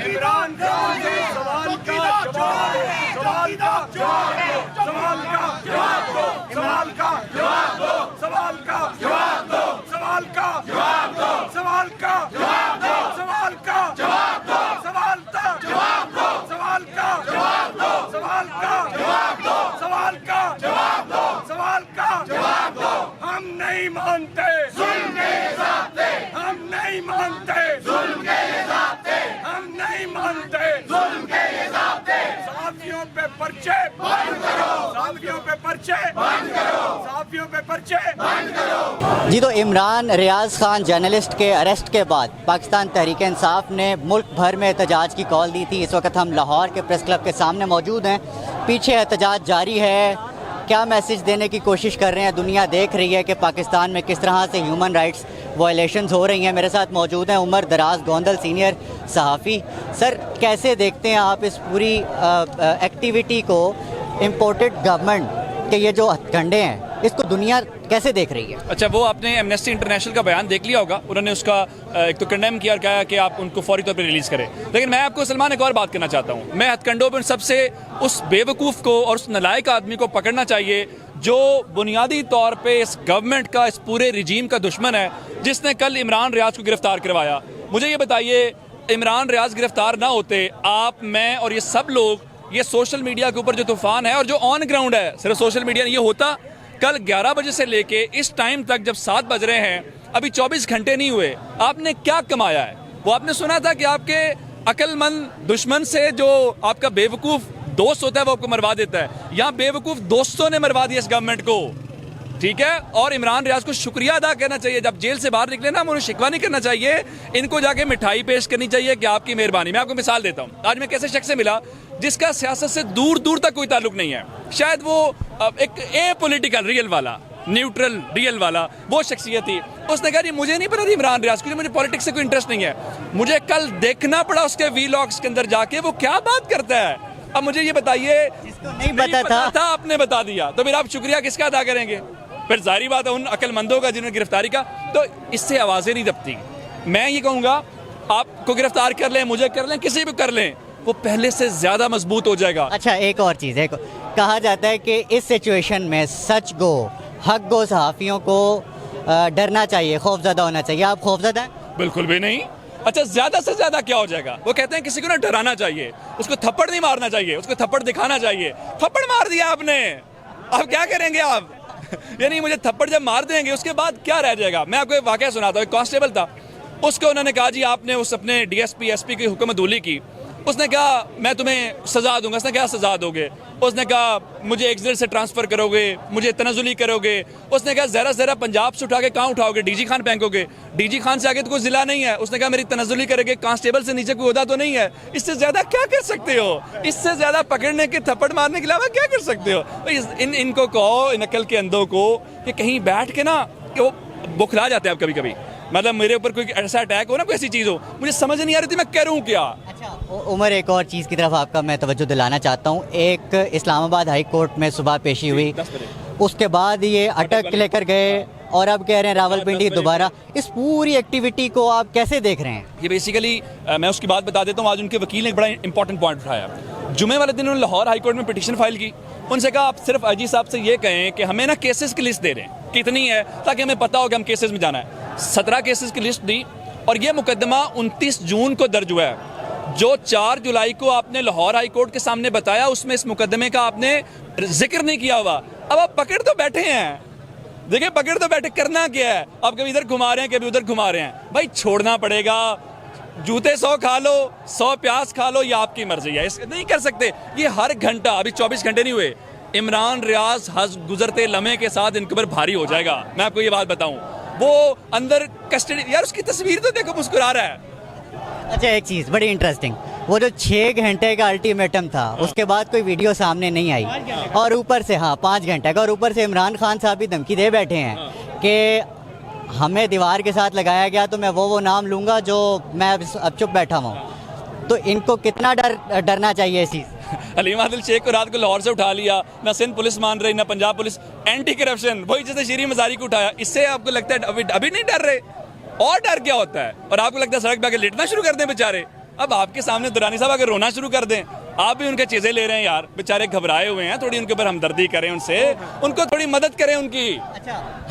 इमरान खान से सवाल का जवाब दो, सवाल का जवाब दो, सवाल का जवाब दो, सवाल का जवाब दो, सवाल का जवाब दो, सवाल का जवाब दो, सवाल का जवाब दो, सवाल का जवाब दो, सवाल का जवाब दो, सवाल का जवाब दो, सवाल का जवाब दो, सवाल का जवाब दो, सवाल का जवाब दो। हम नहीं मानते जुल्म के ज़ाब्ते, हम नहीं मानते जुल्म के ज़ाब्ते, हम नहीं मानते जुल्म के ज़ाब्ते। साफियों पे पर्चे बंद करो, साफियों पे पर्चे बंद करो, साफियों पे पर्चे बंद करो। जी, तो इमरान रियाज खान जर्नलिस्ट के अरेस्ट के बाद पाकिस्तान तहरीक इंसाफ ने मुल्क भर में एहतजाज की कॉल दी थी। इस वक्त हम लाहौर के प्रेस क्लब के सामने मौजूद हैं। पीछे एहतजाज जारी है। क्या मैसेज देने की कोशिश कर रहे हैं? दुनिया देख रही है कि पाकिस्तान में किस तरह से ह्यूमन राइट्स वायलेशंस हो रही हैं। मेरे साथ मौजूद हैं उमर दराज गोंदल, सीनियर सहाफ़ी। सर, कैसे देखते हैं आप इस पूरी एक्टिविटी को? इम्पोर्टेड गवर्नमेंट के ये जो हथकंडे हैं, इसको दुनिया कैसे देख रही है? अच्छा, वो आपने एमनेस्टी इंटरनेशनल का बयान देख लिया होगा। उन्होंने उसका एक तो कंडेम किया और कहा कि आप उनको फौरी तौर पर रिलीज़ करें। लेकिन मैं आपको सलमान एक और बात करना चाहता हूँ। मैं हथकंडों पर सबसे उस बेवकूफ़ को और उस नालायक आदमी को पकड़ना चाहिए जो बुनियादी तौर पे इस गवर्नमेंट का, इस पूरे रिजीम का दुश्मन है, जिसने कल इमरान रियाज को गिरफ्तार करवाया। मुझे ये बताइए, इमरान रियाज गिरफ्तार ना होते, आप, मैं और ये सब लोग, ये सोशल मीडिया के ऊपर जो तूफान है और जो ऑन ग्राउंड है, सिर्फ सोशल मीडिया नहीं, ये होता कल 11 बजे से लेके इस टाइम तक, जब 7 बज रहे हैं, अभी 24 घंटे नहीं हुए, आपने क्या कमाया है? वो आपने सुना था कि आपके अक्लमंद दुश्मन से जो आपका बेवकूफ़ दोस्त होता है वो आपको मरवा देता है। यहाँ बेवकूफ़ दोस्तों ने मरवा दिया इस गवर्नमेंट को, ठीक है? और इमरान रियाज को शुक्रिया अदा करना चाहिए। जब जेल से बाहर निकले ना, उन्हें शिकवा नहीं करना चाहिए, इनको जाके मिठाई पेश करनी चाहिए कि आपकी मेहरबानी। मैं आपको मिसाल देता हूँ। आज मैं कैसे शख्स से मिला जिसका सियासत से दूर दूर तक कोई ताल्लुक नहीं है। शायद वो एक ए पॉलिटिकल रियल वाला, न्यूट्रल रियल वाला वो शख्सियत थी। उसने कहा, मुझे नहीं पता थी इमरान रियाज को, मुझे पॉलिटिक्स से कोई इंटरेस्ट नहीं है। मुझे कल देखना पड़ा उसके वीलॉग्स के अंदर जाके वो क्या बात करता है। अब मुझे ये बताइए, जिसको नहीं पता था आपने बता दिया, तो फिर आप शुक्रिया किसका अदा करेंगे? फिर जाहिर बात है उन अक्लमंदों का जिन्होंने गिरफ्तारी का। तो इससे आवाज़ें नहीं दबती। मैं ये कहूँगा, आपको गिरफ्तार कर लें, मुझे कर लें, किसी भी कर लें, वो पहले से ज़्यादा मजबूत हो जाएगा। अच्छा, एक और चीज़ है, कहा जाता है कि इस सिचुएशन में सच गो, हक गो सहाफ़ियों को डरना चाहिए, खौफज़दा होना चाहिए। आप खौफज़दा हैं? बिल्कुल भी नहीं। अच्छा, ज़्यादा से ज़्यादा क्या हो जाएगा? वो कहते हैं किसी को ना डराना चाहिए, उसको थप्पड़ नहीं मारना चाहिए, उसको थप्पड़ दिखाना चाहिए। थप्पड़ मार दिया आपने, अब क्या करेंगे आप? यानी मुझे थप्पड़ जब मार देंगे उसके बाद क्या रह जाएगा? मैं आपको एक वाकया सुनाता हूँ। एक कांस्टेबल था, उसको उन्होंने कहा, जी आपने उस अपने डीएसपी एसपी की हुक्मदूली की। उसने कहा, मैं तुम्हें सज़ा दूंगा। उसने क्या सज़ा दोगे? उसने कहा, मुझे एक ज़िले से ट्रांसफ़र करोगे, मुझे तनज़ुली करोगे। उसने कहा, ज़रा ज़रा पंजाब से उठा के कहाँ उठाओगे? डीजी खान फेंकोगे? डीजी खान से आगे तो कोई ज़िला नहीं है। उसने कहा, मेरी तनज़ुली करोगे, कांस्टेबल से नीचे कोई ओहदा तो नहीं है। इससे ज़्यादा क्या कर सकते हो? इससे ज़्यादा पकड़ने के, थप्पड़ मारने के अलावा क्या कर सकते हो? इनको कहो, इन अकल के अंधों को, कि कहीं बैठ के ना, कि वो बुखला जाते हैं आप कभी कभी। मतलब मेरे ऊपर कोई ऐसा अटैक हो ना, कोई ऐसी चीज़ हो, मुझे समझ नहीं आ रही थी मैं करूँ क्या। अच्छा उमर, एक और चीज़ की तरफ आपका मैं तवज्जो दिलाना चाहता हूँ। एक इस्लामाबाद हाई कोर्ट में सुबह पेशी हुई, उसके बाद ये अटक लेकर गए और अब कह रहे हैं रावलपिंडी दोबारा। इस पूरी एक्टिविटी को आप कैसे देख रहे हैं? ये बेसिकली मैं उसकी बात बता देता हूँ। आज उनके वकील ने एक बड़ा इंपॉर्टेंट पॉइंट उठाया। जुमे वाले दिन उन्होंने लाहौर हाई कोर्ट में पिटीशन फाइल की। उनसे कहा, आप सिर्फ आईजी साहब से ये कहें कि हमें ना केसेस की लिस्ट दे दें, कितनी है, ताकि हमें पता हो कि हम केसेस में जाना है। 17 केसेस की लिस्ट दी और ये मुकदमा 29 जून को दर्ज हुआ है। जो 4 जुलाई को आपने लाहौर हाई कोर्ट के सामने बताया, उसमें इस मुकदमे का आपने जिक्र नहीं किया हुआ। अब आप पकड़ तो बैठे हैं, देखिए पकड़ तो बैठे, करना क्या है? आप कभी इधर घुमा रहे हैं, कभी उधर घुमा रहे हैं। भाई छोड़ना पड़ेगा। जूते 100 खा लो, 100 प्याज खा लो, ये आपकी मर्जी है। इस नहीं कर सकते ये हर घंटा। अभी 24 घंटे नहीं हुए, इमरान रियाज हज गुजरते लम्हे के साथ इनके ऊपर भारी हो जाएगा। मैं आपको ये बात बताऊं, वो अंदर कस्टडी, यार उसकी तस्वीर तो देखो, मुस्कुरा रहा है। अच्छा, एक चीज़ बड़ी इंटरेस्टिंग, वो जो 6 घंटे का अल्टीमेटम था, उसके बाद कोई वीडियो सामने नहीं आई, और ऊपर से 5 घंटे का, और ऊपर से इमरान खान साहब भी धमकी दे बैठे हैं कि हमें दीवार के साथ लगाया गया तो मैं वो नाम लूँगा जो मैं अब चुप बैठा हूँ। तो इनको कितना डरना चाहिए इस चीज़? अलीम आदिल शेख को रात को लाहौर से उठा लिया, ना सिंध पुलिस मान रही, ना पंजाब पुलिस। एंटी करप्शन, वही जिसने शीरी मजारी को उठाया। इससे आपको लगता है अभी नहीं डर रहे? और डर क्या होता है? और आपको लगता है सड़क पे आके लेटना शुरू कर दें बेचारे? अब आपके सामने दुरानी साहब अगर रोना शुरू कर दें, आप भी उनके चीज़ें ले रहे हैं यार, बेचारे घबराए हुए हैं, थोड़ी उनके ऊपर हमदर्दी करें, उनसे उनको थोड़ी मदद करें उनकी।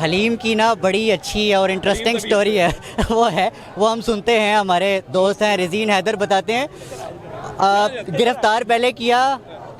हलीम की ना बड़ी अच्छी और इंटरेस्टिंग स्टोरी है वो हम सुनते हैं, हमारे दोस्त हैं रिजीन हैदर बताते हैं। गिरफ्तार पहले किया,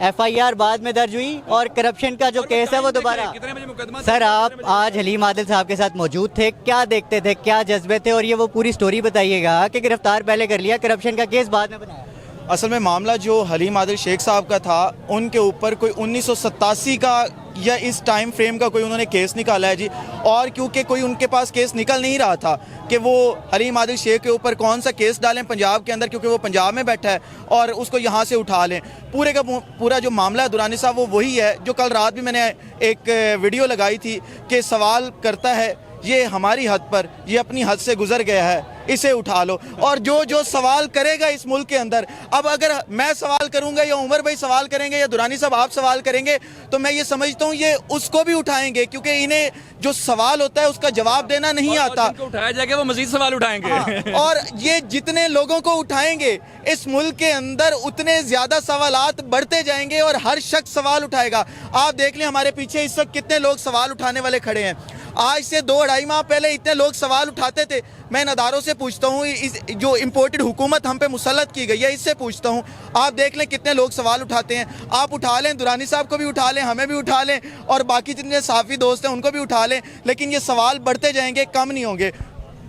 FIR बाद में दर्ज हुई और करप्शन का जो केस है वो दोबारा। कितने बजे मुकदमा? सर आप आज हलीम आदिल साहब के साथ मौजूद थे, क्या देखते थे, क्या जज्बे थे, और ये वो पूरी स्टोरी बताइएगा कि गिरफ्तार पहले कर लिया, करप्शन का केस बाद में बनाया। असल में मामला जो हलीम आदिल शेख साहब का था, उनके ऊपर कोई 1987 का या इस टाइम फ्रेम का कोई उन्होंने केस निकाला है जी। और क्योंकि कोई उनके पास केस निकल नहीं रहा था कि वो हलीम आदिल शेख के ऊपर कौन सा केस डालें पंजाब के अंदर, क्योंकि वो पंजाब में बैठा है, और उसको यहाँ से उठा लें। पूरे का पूरा जो मामला है दुरानी साहब वो वही है जो कल रात भी मैंने एक वीडियो लगाई थी कि सवाल करता है ये हमारी हद पर, ये अपनी हद से गुजर गया है, इसे उठा लो। और जो जो सवाल करेगा इस मुल्क के अंदर, अब अगर मैं सवाल करूंगा या उमर भाई सवाल करेंगे या दुरानी साहब आप सवाल करेंगे, तो मैं ये समझता हूँ ये उसको भी उठाएंगे, क्योंकि इन्हें जो सवाल होता है उसका जवाब देना नहीं आता। उठाया जाएगा वो मजीद सवाल उठाएंगे। हाँ, और ये जितने लोगों को उठाएंगे इस मुल्क के अंदर उतने ज्यादा सवालात बढ़ते जाएंगे और हर शख्स सवाल उठाएगा। आप देख लें हमारे पीछे इस वक्त कितने लोग सवाल उठाने वाले खड़े हैं। आज से 2-2.5 माह पहले इतने लोग सवाल उठाते थे। मैं इन अदारों से पूछता हूँ, जो इम्पोर्टेड हुकूमत हम पे मुसल्लत की गई है, इससे पूछता हूँ, आप देख लें कितने लोग सवाल उठाते हैं। आप उठा लें, दुरानी साहब को भी उठा लें, हमें भी उठा लें, और बाकी जितने साफ़ी दोस्त हैं उनको भी उठा लें, लेकिन ये सवाल बढ़ते जाएंगे, कम नहीं होंगे।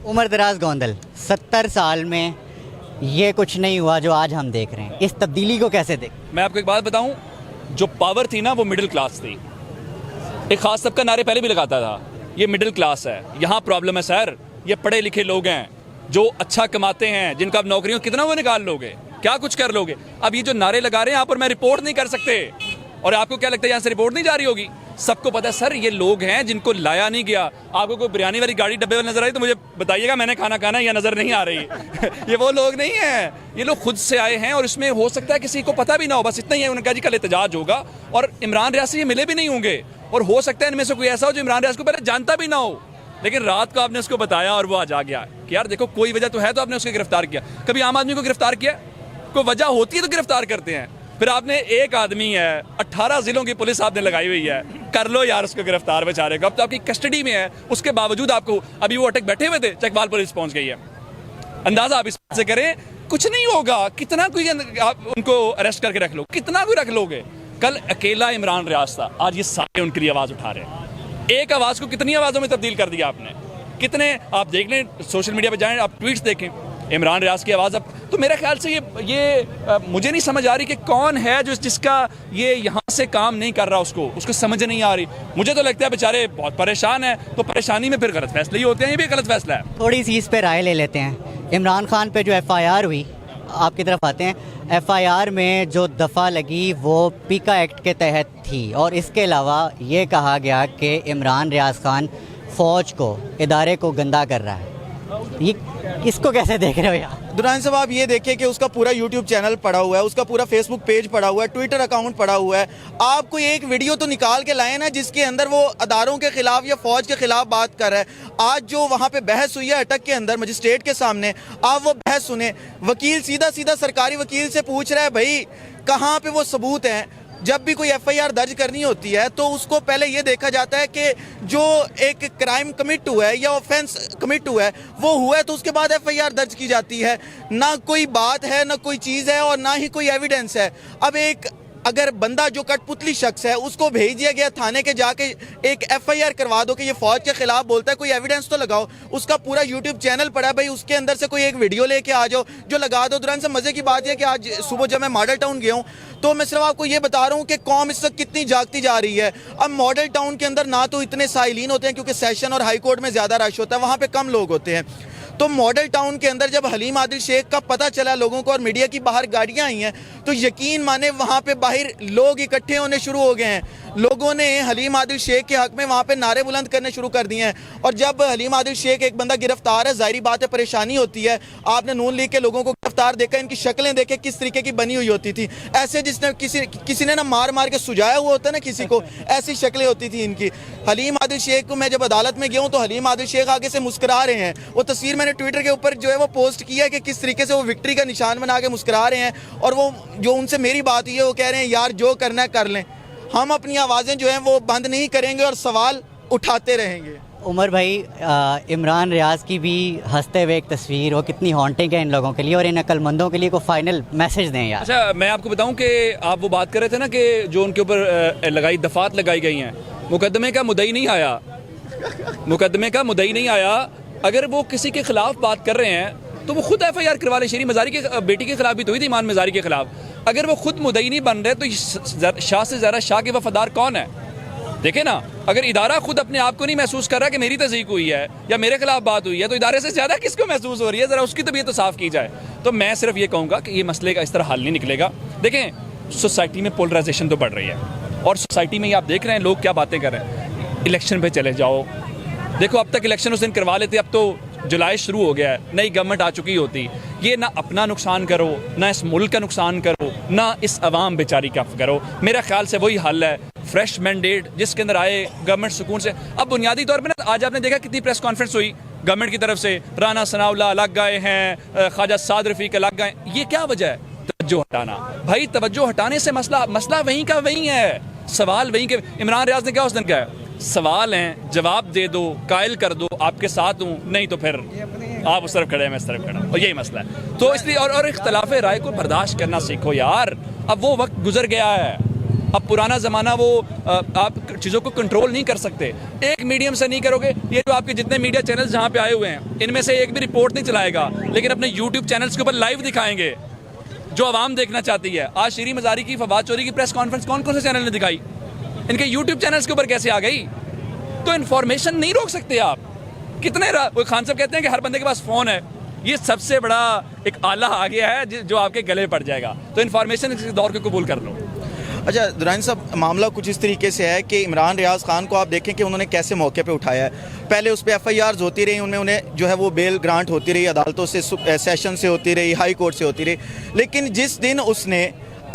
उमर दराज गोंदल, 70 साल में ये कुछ नहीं हुआ जो आज हम देख रहे हैं, इस तब्दीली को कैसे देख? मैं आपको एक बात बताऊं, जो पावर थी ना वो मिडिल क्लास थी। एक खास सबका नारे पहले भी लगाता था, ये मिडिल क्लास है, यहाँ प्रॉब्लम है सर, ये पढ़े लिखे लोग हैं जो अच्छा कमाते हैं, जिनका अब नौकरियों कितना वो निकाल लोगे, क्या कुछ कर लोगे। अब ये जो नारे लगा रहे हैं यहाँ पर मैं रिपोर्ट नहीं कर सकते, और आपको क्या लगता है यहाँ से रिपोर्ट नहीं जारी होगी? सबको पता है सर ये लोग हैं जिनको लाया नहीं गया। आपको कोई बिरयानी वाली गाड़ी डब्बे वाली नजर आई तो मुझे बताइएगा, मैंने खाना खाना या नजर नहीं आ रही। ये वो लोग नहीं हैं, ये लोग खुद से आए हैं, और इसमें हो सकता है किसी को पता भी ना हो, बस इतना ही है। उन्होंने कहा जी कल एहतजाज होगा और इमरान रियाज से ये मिले भी नहीं होंगे, और हो सकता है इनमें से कोई ऐसा हो जो इमरान रियाज को पहले जानता भी ना हो, लेकिन रात को आपने उसको बताया और वो आज आ गया कि यार देखो कोई वजह तो है, तो आपने उसको गिरफ्तार किया। कभी आम आदमी को गिरफ्तार किया? कोई वजह होती है तो गिरफ्तार करते हैं। फिर आपने एक आदमी है, 18 जिलों की पुलिस आपने लगाई हुई है, कर लो यार उसको गिरफ्तार बेचारे को, अब तो आपकी कस्टडी में है, उसके बावजूद आपको अभी वो अटक बैठे हुए थे, चकवाल पुलिस पहुंच गई है। अंदाजा आप इस बात से करें, कुछ नहीं होगा। कितना कोई आप उनको अरेस्ट करके रख लो, कितना कोई रख लोगे? कल अकेला इमरान रियाज था, आज ये सारे उनके लिए आवाज उठा रहे हैं। एक आवाज को कितनी आवाजों में तब्दील कर दिया आपने, कितने आप देख लें, सोशल मीडिया पे जाएं, आप ट्वीट्स देखें, इमरान रियाज की आवाज़। अब तो मेरे ख्याल से ये मुझे नहीं समझ आ रही कि कौन है जो जिसका ये यहाँ से काम नहीं कर रहा, उसको समझ नहीं आ रही। मुझे तो लगता है बेचारे बहुत परेशान है, तो परेशानी में फिर गलत फैसले ही होते हैं, ये भी गलत फैसला है। थोड़ी सी इस पे राय ले लेते हैं। इमरान खान पे जो FIR हुई, आपकी तरफ आते हैं, FIR में जो दफ़ा लगी वो पीका एक्ट के तहत थी, और इसके अलावा ये कहा गया कि इमरान रियाज खान फ़ौज को, इदारे को गंदा कर रहा है। ये इसको कैसे देख रहे हो यार? दुरानी साहब आप ये देखिए कि उसका पूरा YouTube चैनल पड़ा हुआ है, उसका पूरा Facebook पेज पड़ा हुआ है, ट्विटर अकाउंट पड़ा हुआ है। आप कोई एक वीडियो तो निकाल के लाए ना जिसके अंदर वो अदारों के खिलाफ या फौज के खिलाफ बात कर रहा है। आज जो वहाँ पे बहस हुई है अटक के अंदर मजिस्ट्रेट के सामने, आप वो बहस सुने। वकील सीधा सीधा सरकारी वकील से पूछ रहा है, भाई कहाँ पे वो सबूत हैं? जब भी कोई FIR दर्ज करनी होती है तो उसको पहले ये देखा जाता है कि जो एक क्राइम कमिट हुआ है या ऑफेंस कमिट हुआ है वो हुआ है, तो उसके बाद FIR दर्ज की जाती है। ना कोई बात है, ना कोई चीज़ है, और ना ही कोई एविडेंस है। अब एक अगर बंदा जो कठपुतली शख्स है उसको भेज दिया गया थाने के, जाके एक FIR करवा दो कि ये फौज के खिलाफ बोलता है, कोई एविडेंस तो लगाओ। उसका पूरा YouTube चैनल पड़ा है, भाई उसके अंदर से कोई एक वीडियो लेके आ जाओ जो लगा दो। दुरान से मजे की बात है कि आज सुबह जब मैं मॉडल टाउन गया हूँ तो मैं सिर्फ आपको ये बता रहा हूँ कि कौम इस वक्त कितनी जागती जा रही है। अब मॉडल टाउन के अंदर ना तो इतने साइलिन होते हैं क्योंकि सेशन और हाई कोर्ट में ज़्यादा रश होता है, वहाँ पे कम लोग होते हैं। तो मॉडल टाउन के अंदर जब हलीम आदिल शेख का पता चला लोगों को और मीडिया की बाहर गाड़ियां आई हैं, तो यकीन माने वहाँ पे बाहर लोग इकट्ठे होने शुरू हो गए हैं। लोगों ने हलीम आदिल शेख के हक में वहाँ पे नारे बुलंद करने शुरू कर दिए हैं। और जब हलीम आदिल शेख एक बंदा गिरफ्तार है, जाहिर बात है परेशानी होती है। आपने नून लीग के लोगों को गिरफ्तार देखा, इनकी शक्लें देखे किस तरीके की बनी हुई होती थी, ऐसे जिसने किसी ने ना मार मार के सुझाया हुआ होता है ना किसी को, ऐसी शक्लें होती थी इनकी। हलीम आदिल शेख को मैं जब अदालत में गया हूँ तो हलीम आदिल शेख आगे से मुस्कुरा रहे हैं। वो तस्वीर मैंने उन्होंने ट्विटर के ऊपर जो है वो पोस्ट किया है कि किस तरीके से वो विक्ट्री का निशान बना के मुस्कुरा रहे हैं, और वो जो उनसे मेरी बात हुई है वो कह रहे हैं यार जो करना है कर लें, हम अपनी आवाज़ें जो हैं वो बंद नहीं करेंगे और सवाल उठाते रहेंगे। उमर भाई, इमरान रियाज की भी हंसते हुए एक तस्वीर, वो कितनी हॉन्टिंग है इन लोगों के लिए और इन अक्लमंदों के लिए, को फाइनल मैसेज दें यार। अच्छा, मैं आपको बताऊं कि आप वो बात कर रहे थे ना कि जो उनके ऊपर लगाई दफात लगाई गई हैं, मुकदमे का मुद्दई नहीं आया, मुकदमे का मुद्दई नहीं आया। अगर वो किसी के खिलाफ बात कर रहे हैं तो वो खुद FIR करवा लें। शेरीन मज़ारी के बेटी के खिलाफ भी तो हुई थी, ईमान मज़ारी के खिलाफ। अगर वो खुद मुद्दई नहीं बन रहे तो शाह से ज़्यादा शाह के वफादार कौन है? देखे ना, अगर इदारा खुद अपने आप को नहीं महसूस कर रहा कि मेरी तज़ीक हुई है या मेरे खिलाफ बात हुई है, तो इदारे से ज़्यादा किसको महसूस हो रही है? ज़रा उसकी तबीयत तो साफ़ की जाए। तो मैं सिर्फ ये कहूँगा कि ये मसले का इस तरह हल नहीं निकलेगा। देखें, सोसाइटी में पोलराइजेशन तो बढ़ रही है, और सोसाइटी में ये आप देख रहे हैं लोग क्या बातें कर रहे हैं। इलेक्शन पे चले जाओ, देखो अब तक इलेक्शन उस दिन करवा लेते, अब तो जुलाई शुरू हो गया है, नई गवर्नमेंट आ चुकी होती। ये ना अपना नुकसान करो, ना इस मुल्क का नुकसान करो, ना इस अवाम बेचारी का करो। मेरा ख्याल से वही हल है, फ्रेश मैंडेट जिसके अंदर आए, गवर्नमेंट सुकून से। अब बुनियादी तौर पर ना, आज आपने देखा कितनी प्रेस कॉन्फ्रेंस हुई गवर्नमेंट की तरफ से, राना सनाउल्लाह अलग गए हैं, ख्वाजा साद रफ़ीक अलग गए। ये क्या वजह है? तवज्जो हटाना। भाई तवज्जो हटाने से मसला वहीं का वहीं है, सवाल वहीं के। इमरान रियाज ने क्या उस दिन कहा, सवाल हैं, जवाब दे दो, कायल कर दो, आपके साथ हूँ, नहीं तो फिर आप उस तरफ खड़े हैं, मैं इस तरफ खड़ा हूँ, और यही मसला है। तो इसलिए और इख्तलाफ राय को बर्दाश्त करना सीखो यार। अब वो वक्त गुजर गया है, अब पुराना ज़माना वो आप चीज़ों को कंट्रोल नहीं कर सकते। एक मीडियम से नहीं करोगे, ये जो आपके जितने मीडिया चैनल्स जहाँ पे आए हुए हैं, इनमें से एक भी रिपोर्ट नहीं चलाएगा, लेकिन अपने यूट्यूब चैनल्स के ऊपर लाइव दिखाएंगे जो आवाम देखना चाहती है। आज शेरीन मज़ारी की फवाद चौधरी की प्रेस कॉन्फ्रेंस कौन कौन से चैनल ने दिखाई? इनके यूट्यूब चैनल्स के ऊपर कैसे आ गई? तो इन्फॉर्मेशन नहीं रोक सकते आप। कितने वो खान साहब कहते हैं कि हर बंदे के पास फ़ोन है, ये सबसे बड़ा एक आला आ गया है जो आपके गले पड़ जाएगा। तो इन्फॉर्मेशन इस दौर को कबूल कर लो। अच्छा दुरानी साहब, मामला कुछ इस तरीके से है कि इमरान रियाज खान को आप देखें कि उन्होंने कैसे मौके पे उठाया है। पहले उस पर FIRs होती रही, उनमें उन्हें जो है वो बेल ग्रांट होती रही, अदालतों से, सेशन से होती रही, हाई कोर्ट से होती रही। लेकिन जिस दिन उसने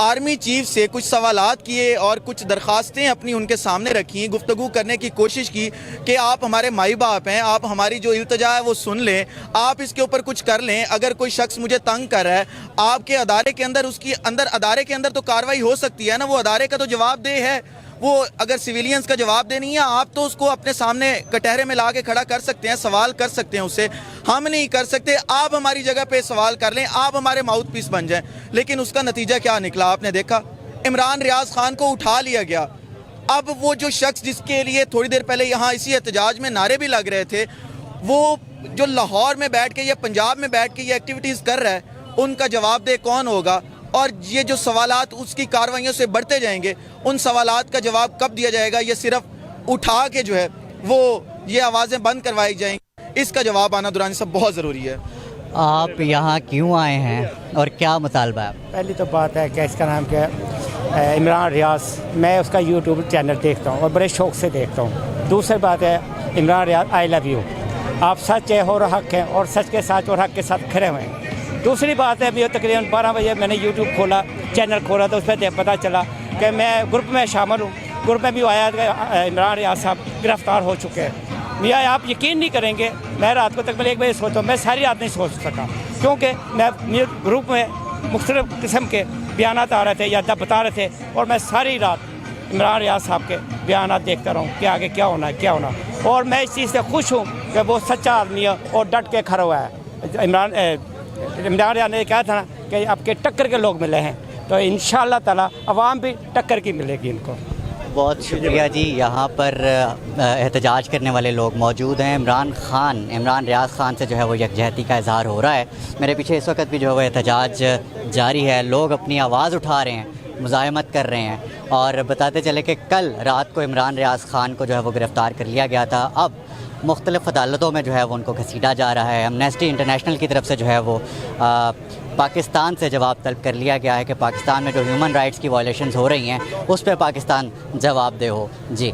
आर्मी चीफ से कुछ सवालात किए और कुछ दरख्वास्तें अपनी उनके सामने रखी, गुफ्तगू करने की कोशिश की कि आप हमारे माई बाप हैं, आप हमारी जो इल्तजा है वो सुन लें, आप इसके ऊपर कुछ कर लें। अगर कोई शख्स मुझे तंग कर रहा है, आपके अदारे के अंदर, उसकी अंदर अदारे के अंदर तो कार्रवाई हो सकती है ना, वो अदारे का तो जवाबदेह है। वो अगर सिविलियंस का जवाब दे नहीं है, आप तो उसको अपने सामने कटहरे में ला के खड़ा कर सकते हैं, सवाल कर सकते हैं उससे। हम नहीं कर सकते, आप हमारी जगह पे सवाल कर लें, आप हमारे माउथ पीस बन जाएं। लेकिन उसका नतीजा क्या निकला आपने देखा, इमरान रियाज खान को उठा लिया गया। अब वो जो शख्स जिसके लिए थोड़ी देर पहले यहाँ इसी एहतजाज में नारे भी लग रहे थे, वो जो लाहौर में बैठ के या पंजाब में बैठ के ये एक्टिविटीज़ कर रहा है, उनका जवाबदेह कौन होगा? और ये जो सवालात उसकी कार्रवाइयों से बढ़ते जाएंगे, उन सवालात का जवाब कब दिया जाएगा? ये सिर्फ उठा के जो है वो ये आवाज़ें बंद करवाई जाएंगी, इसका जवाब आना दुरानी साहब बहुत ज़रूरी है। आप यहाँ क्यों आए हैं और क्या मुतालबा है? पहली तो बात है कि इसका नाम क्या है, इमरान रियाज, मैं उसका यूट्यूब चैनल देखता हूँ और बड़े शौक़ से देखता हूँ। दूसरी बात है, Imran Riaz I love you, आप सच है और हक हैं और सच के साथ और हक के साथ खड़े हुए हैं। दूसरी बात है, अभी तकरीबन 12 बजे मैंने यूट्यूब खोला, चैनल खोला, तो उस पर पता चला कि मैं ग्रुप में शामिल हूँ। ग्रुप में भी आया इमरान रियाज साहब गिरफ़्तार हो चुके हैं। मियाँ आप यकीन नहीं करेंगे, मैं रात को तकरीबन 1 बजे सोता हूँ, मैं सारी रात नहीं सोच सका, क्योंकि मैं ग्रुप में मुख्तलिफ़ किस्म के बयानात आ रहे थे या बता रहे थे, और मैं सारी रात इमरान रियाज साहब के बयानात देखता रहूँ कि आगे क्या होना है, क्या होना। और मैं इस चीज़ से खुश हूँ कि वो सच्चा आदमी है और डट के खड़ा हुआ है। इमरान रियाज ने कहा था ना कि आपके टक्कर के लोग मिले हैं, तो इंशाअल्लाह ताला अवाम भी टक्कर की मिलेगी इनको। बहुत शुक्रिया जी। यहाँ पर एहतजाज करने वाले लोग मौजूद हैं। इमरान रियाज खान से जो है वो यकजहती का इजहार हो रहा है। मेरे पीछे इस वक्त भी जो है वो एहतजाज जारी है, लोग अपनी आवाज़ उठा रहे हैं, मुज़ाहमत कर रहे हैं। और बताते चले कि कल रात को इमरान रियाज खान को जो है वो गिरफ़्तार कर लिया गया था। अब मुख्तलिफ़ अदालतों में जो है वो उनको घसीटा जा रहा है। एमनेस्टी इंटरनेशनल की तरफ से जो है वो पाकिस्तान से जवाब तलब कर लिया गया है कि पाकिस्तान में जो ह्यूमन राइट्स की वायलेशंस हो रही हैं उस पर पाकिस्तान जवाबदेह हो। जी।